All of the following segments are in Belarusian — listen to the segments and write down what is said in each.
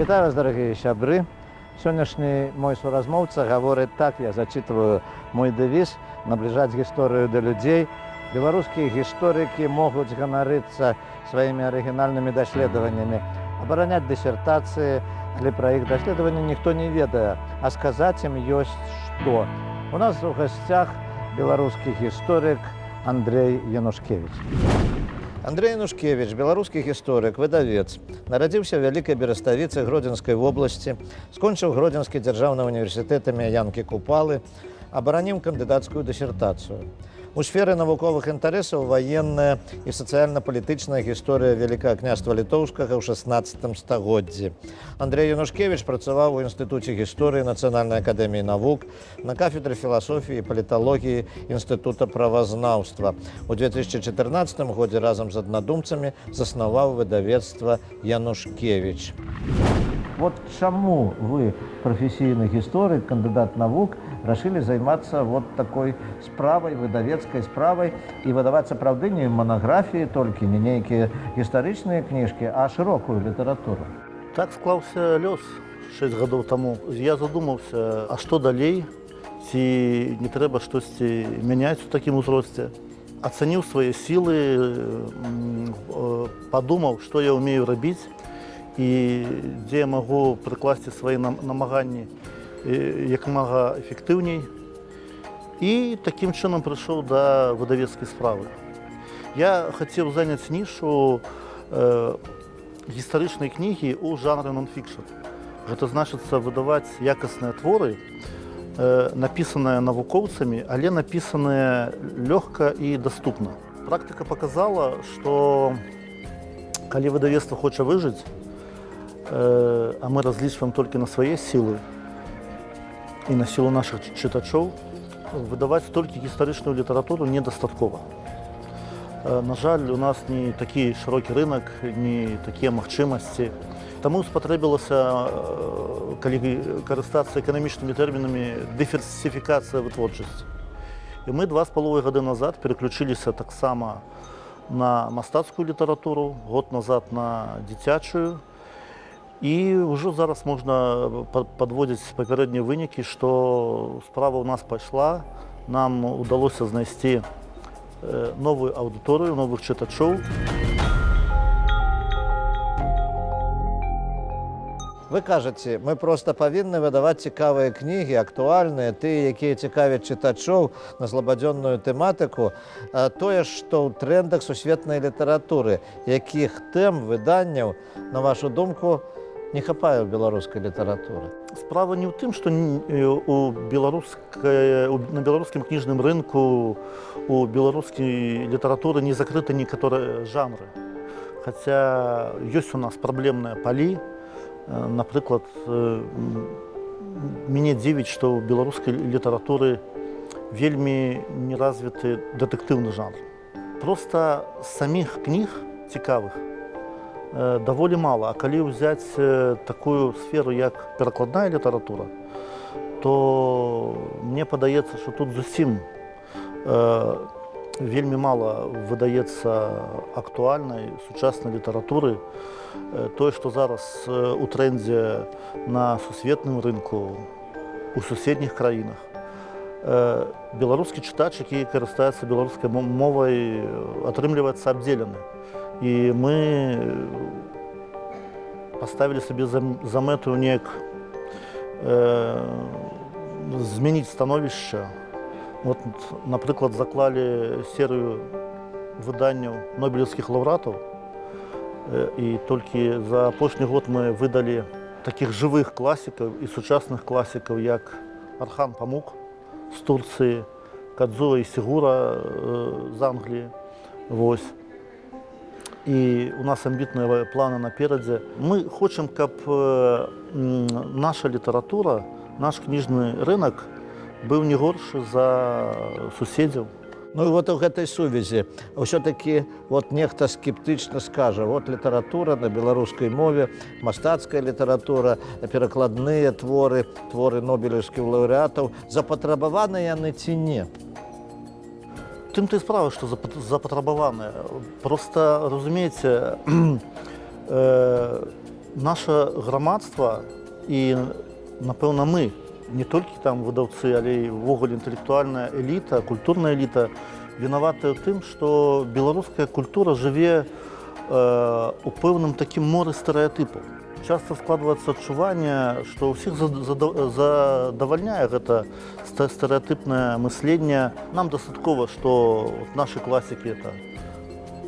Вітаю вас, дорогие сябры. Сённяшні мой суразмоўца гаворыць так, я зачитываю мой дэвіз: наближаць гісторыю да людзей. Беларускія гісторыкі могуць ганарыцца сваімі арыгінальнымі даследаваннямі, абараняць дысертацыі, але пра іх даследаванні ніхто не ведае, а сказаць ім ёсць што. У нас у гасцях беларускі гісторык Андрей Янушкевич. Андрей Янушкевич, беларускі гісторык, выдавец, нарадзіўся ў Вялікай Бераставіцы Гродзенскай вобласці, скончыў Гродзенскі дзяржаўны універсітэт імя Янкі Купалы, абараніў кандыдацкую дысертацыю. У сферы навуковых інтарэсаў ваенная і сацыяльна-палітычная гісторыя Вялікага княства Літоўскага ў 16 стагоддзі. Андрей Янушкевич працаваў у Інстытуце гісторыі Нацыянальнай акадэміі навук, на кафедры філасофіі і паліталогіі Інстытута правазнаўства. У 2014 годзе разам з аднадумцамі заснаваў выдавецтва «Янушкевич». Вот чаму вы, прафесійны гісторык, кандыдат навук, рашылі займацца вот такой справай, выдавецкай справай і выдаваць сапраўды не манаграфіі толькі, не нейкія гістарычныя кніжкі, а шырокую літаратуру? Так склаўся лёс 6 гадоў таму. Я задумаўся, а што далей? Ці не трэба штосьці мяняць у такім узросце? Ацаніў свае сілы, падумаў, што я ўмею рабіць і дзе я магу прыкласці свае намаганні як мага эфектыўней. І такім чынам прыйшоў да выдавецкай справы. Я хацеў заняць нішу гістарычнай кнігі ў жанры нон-фікшн. Гэта значыцца выдаваць якасныя творы, напісаныя навукоўцамі, але напісаныя лёгка і даступна. Практыка паказала, што калі выдавецтва хоча выжыць, а мы разлічваем толькі на свае сілы і на сілу нашых чытачоў, выдаваць толькі гістарычную літаратуру недастаткова. На жаль, у нас не такі шырокі рынак, не такія магчымасці. Таму спатрэбілася, калі карыстацца эканамічнымі тэрмінамі, дыверсіфікацыя вытворчасці. І мы 2,5 гады назад пераключыліся таксама на мастацкую літаратуру, год назад на дзіцячую. І ўжо зараз можна падводзіць папярэднія вынікі, што справа ў нас пайшла, нам удалося знайсці новую аўдыторыю, новых чытачоў. Вы кажаце, мы проста павінны выдаваць цікавыя кнігі, актуальныя, тыя, якія цікавяць чытачоў на злабадзённую тэматыку, тое, што ў трэндах сусветнай літаратуры, якіх тэм, выданняў, на вашу думку, не хапае ў беларускай літаратуры. Справа не ў тым, што на беларускім кніжным рынку у беларускай літаратуры не закрыты некаторыя жанры. Хаця ёсць у нас праблемныя палі. Напрыклад, мяне дзівіць, што ў беларускай літаратуры вельмі неразвіты дэтэктыўны жанр. Проста саміх кніг цікавых даволі мала, а калі ўзяць такую сферу, як перакладная літаратура, то мне падаецца, што тут зусім вельмі мала выдаецца актуальнай сучаснай літаратуры. Тое, што зараз у трэндзе на сусветным рынку, у суседніх краінах. Беларускі чытач, які карыстаецца беларускай мовай, атрымліваецца абдзелены. І мы паставілі сабе за мэту неяк змяніць становішча. Вот, напрыклад, заклалі серыю выданняў нобелеўскіх лаўрэатаў, і толькі за апошні год мы выдалі такіх жывых класікаў і сучасных класікаў, як Архан Памук з Турцыі, Кадзуа Ісігура з Англіі. І у нас амбітныя планы наперадзе. Мы хочам, каб наша літаратура, наш кніжны рынак быў не горшы за суседзяў. Ну і вот у гэтай сувязі ўсё-такі нехта скептычна скажа, літаратура на беларускай мове, мастацкая літаратура, перакладныя творы, творы нобелеўскіх лаўрэатаў, запатрабаваныя яны ці не? Тым-то і справа, што запатрабаваныя. Проста, разумееце, Наше грамадства і, напэўна, мы, не толькі там выдаўцы, але і ўвогуле інтэлектуальная эліта, культурная эліта, вінаватая ў тым, што беларуская культура жыве у пэўным такім моры стэрэатыпаў. Часта складваецца адчуванне, што ўсіх задавальняе гэта стэрэатыпнае мысленне. Нам дастаткова, што нашы класікі это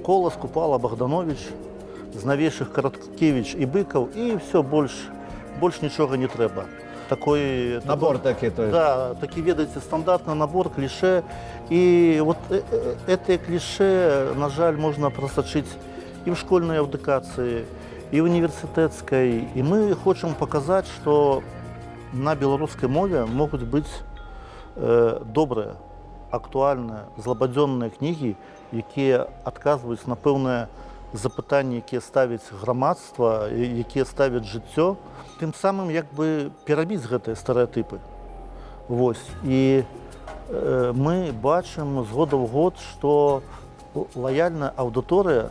Колас, Купала, Богданович, з навейшых Караткевіч і Быкаў, і все, больш нічога не трэба. Такой Набор такі, то есть. Да, такі, ведаеце, стандартны набор, кліше. І вот гэтыя кліше, на жаль, можна прасачыць і ў школьнай адукацыі, і ў універсітэцкай. І мы хочам паказаць, што на беларускай мове могуць быць добрыя, актуальныя, злабадзённыя кнігі, якія адказваюць на пэўныя запытанні, якія ставяць грамадства, якія ставяць жыццё, тым самым як бы перабіць гэтыя стэрэатыпы. Вось. І мы бачым з года ў год, што лаяльная аўдыторыя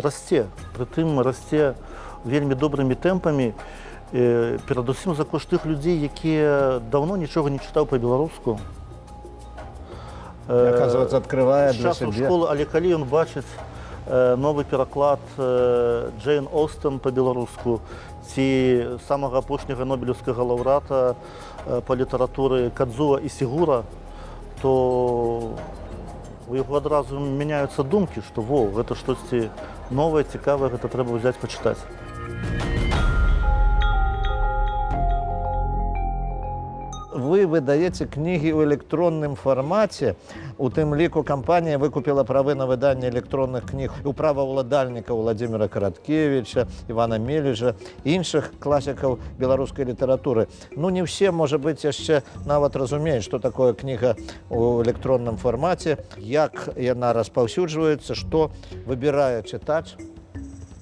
расце, прытым расце вельмі добрымі тэмпамі, перадусім за кошт тых людзей, якія даўно нічога не чытаў па-беларуску. Оказывается, открывае для сябе. сябе. Але калі ён бачыць новы пераклад Джейн Остэн па-беларуску ці самага апошняга нобелеўскага лаўрэата па літаратуры Кадзуа Ісігура, то у яго адразу мяняюцца думкі, што гэта штосьці новае, цікавае, гэта трэба ўзяць пачытаць. Вы выдаеце кнігі ў электронным фармаце. У тым ліку кампанія выкупіла правы на выданне электронных кніг у праваўладальнікаў Владзіміра Караткевіча, Івана Мележа, іншых класікаў беларускай літаратуры. Ну, не ўсе, можа быць, яшчэ нават разумеюць, што такое кніга ў электронным фармаце, як яна распаўсюджваецца, што выбірае чытач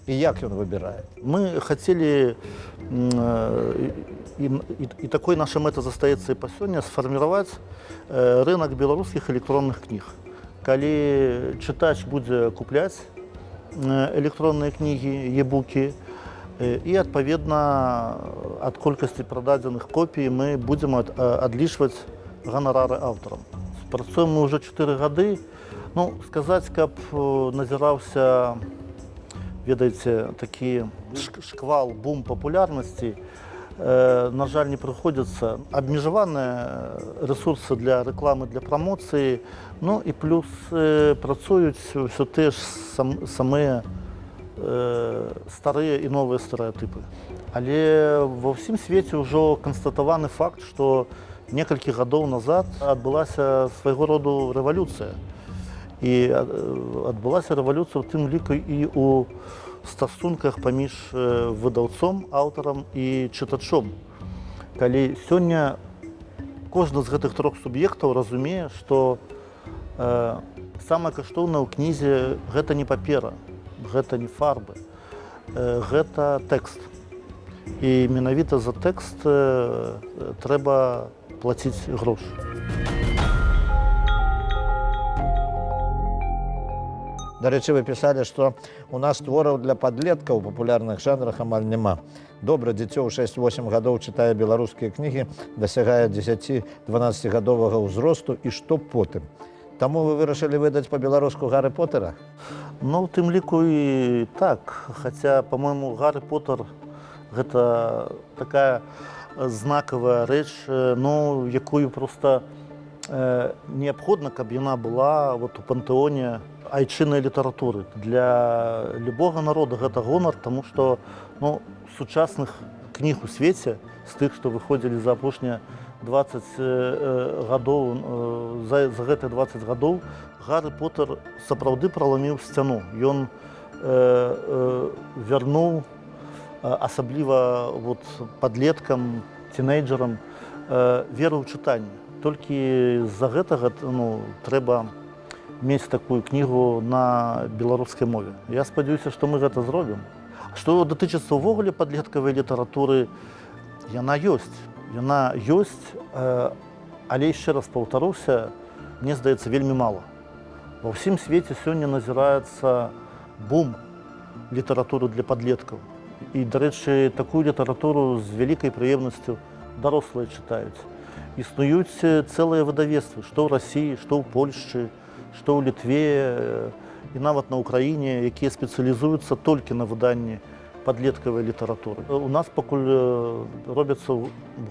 і як ён выбірае. Мы хацелі, і такой наша мэта застаецца і па сёння, сфарміраваць рынок беларускіх электронных кніг. Калі чытач будзе купляць электронныя кнігі, e-букі, і, адпаведна, ад колькасці прададзеных копій мы будзем адлічваць ганарары аўтарам. Працуем мы ўжо 4 гады. Ну, сказаць, каб назіраўся, ведаеце, такі шквал, бум папулярнасці, на жаль, не прыходзіцца. Абмежаваныя рэсурсы для рэкламы, для прамоцыі, ну і плюс працуюць ўсё тыя ж самыя старыя і новыя стэрэатыпы. Але ва ўсім свеце ўжо канстатаваны факт, што некалькі гадоў назад адбылася свайго роду рэвалюцыя. І адбылася рэвалюцыя ў тым ліку і ў стасунках паміж выдаўцом, аўтарам і чытачом. Калі сёння кожны з гэтых трох суб'ектаў разумее, што самае каштоўнае ў кнізе гэта не папера, гэта не фарбы, гэта тэкст. І менавіта за тэкст трэба плаціць грошы. Дарэчы, вы пісалі, што у нас твораў для падлеткаў у папулярных жанрах амаль няма. Добра, дзіцё ў 6-8 гадоў чытае беларускія кнігі, дасягае 10-12гадовага ўзросту, і што потым? Таму вы вырашылі выдаць па-беларуску Гарры Поттера? Ну, у тым ліку і так. Хаця, па-мойму, Гарры Поттер гэта такая знакавая рэч, ну, якую проста неабходна, каб яна была у пантэоне айчыннай літаратуры. Для любога народа гэта гонар, таму што сучасных кніг у свеце, з тых, што выходзілі за апошнія 20 гадоў, за гэтыя 20 гадоў, Гарры Поттер сапраўды праламіў сцяну. Ён вярнуў, асабліва падлеткам, тінейджерам, веру ў чытанне. Толькі з-за гэтага трэба мець такую кнігу на беларускай мове. Я спадзяюся, што мы гэта зробім. Што датычыцца ўвогуле падлеткавай літаратуры, яна ёсць. Яна ёсць, але яшчэ раз паўтаруся, мне здаецца, вельмі мала. Ва ўсім свеце сёння назіраецца бум літаратуры для падлеткаў. І, до речі, таку літературу з великою приємністю дорослі читають. Існують цілі видавництва, що в Росії, що в Польщі, що в Литві, і навіть на Україні, які спеціалізуються тільки на виданні підліткової літератури. У нас поки робляться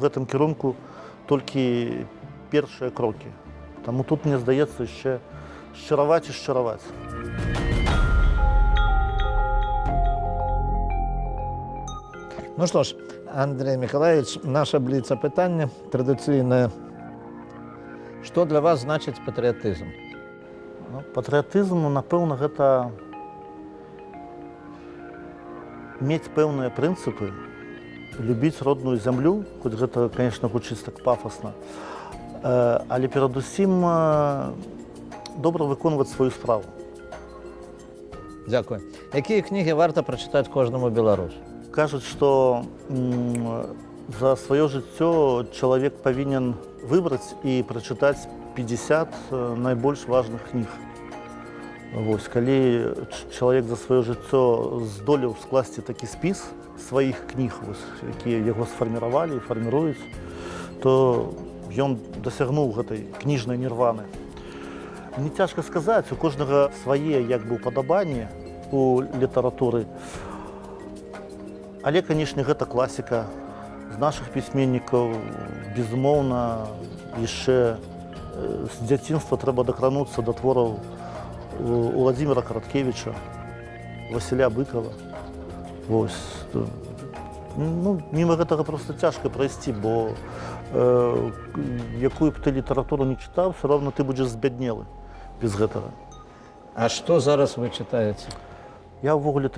в цьому керунку тільки перші кроки. Тому тут, мені здається, ще щирувати і щирувати. Ну що ж, Андрій Миколаївич, наше бліц-питання традиційне. Що для вас значить патріотизм? Ну, патріотизм, напевно, це мати певні принципи, любити родну землю, хоч це, звісно, звучить так пафосно, але передусім добре виконувати свою справу. Дякую. Які книги варто прочитати кожному білорусу? Кажуть, що за своє життя чоловік повинен вибрати і прочитати 50 найбільш важливих книг. Ось, коли чоловік за своє життя здолів скласти такий спис своїх книг, ось, які його сформували і формують, то він досягнув цієї книжної нірвани. Мені тяжко сказати, у кожного своє якби, уподобання у літератури. Але, звісно, це класика. З наших письменників, безумовно, ще з дитинства треба докранутися до творів у Владимира Короткевича, Василя Бикова. Ось. Ну, мимо цього просто тяжко пройти, бо яку б ти літературу не читав, все одно ти будеш збіднілий без цього. А що зараз ви читаєте? Я ввогуле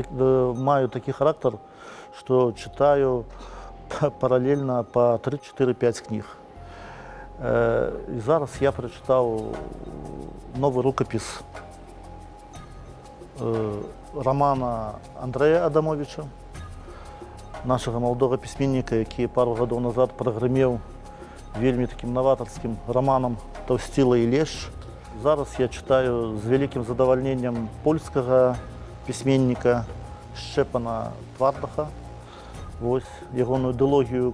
маю такий характер, що читаю паралельно по 3-4-5 книг. І зараз я прочитав новий рукопис романа Андрея Адамовича, нашого молодого письменника, який пару років назад прогремів вельми таким новаторським романом «Товстіла і лещ». Зараз я читаю з великим задовольненням польського письменника Щепана Твардаха. Ось його ідеологію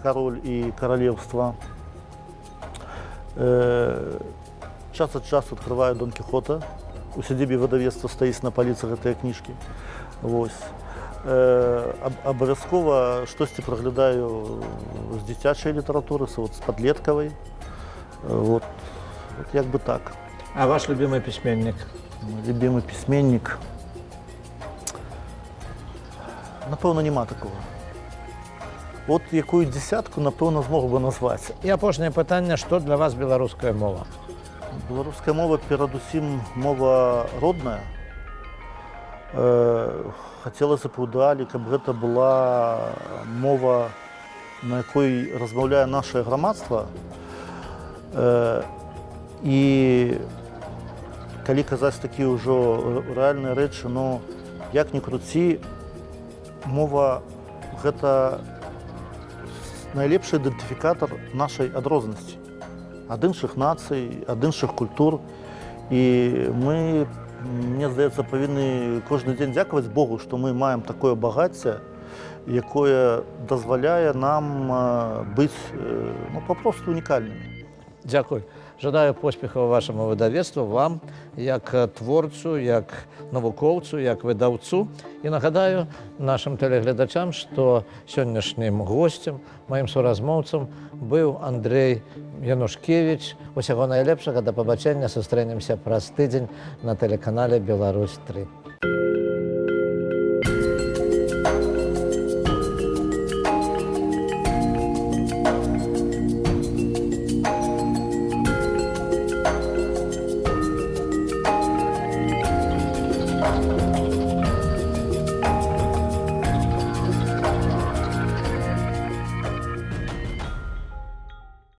«Король і королівство». Час від часу відкриваю Дон Кіхота. У сидібі видавництва стоїть на полицях цієї книжки. Ось. Обов'язково щось проглядаю з дитячої літератури, з підліткової. От якби так. А ваш любимий письменник? Любимий письменник? Напевно, нема такого. От яку десятку, напевно, змог би назвати. І останнє питання, що для вас білоруська мова? Белорусская мова, передусім, мова родная. Хотілося б ідеалі, щоб це була мова, на якій розмовляє наше громадство. І коли казати такі вже реальні речі, ну, як ні круті, мова – це найлепший ідентифікатор нашої відрізності. Від інших націй, від інших культур. І ми, мені здається, повинні кожен день дякувати Богу, що ми маємо таке багаття, яке дозволяє нам бути попросту унікальними. Дякую. Жадаю поспіху вашому видавництву, вам, як творцю, як науковцю, як видавцю. І нагадаю нашим телеглядачам, що сьогоднішнім гостем, моїм соразмовцем, був Андрій Янушкевич. Усього найлепшого, до побачення, зустрінемося праз тиждень на телеканалі «Білорусь 3».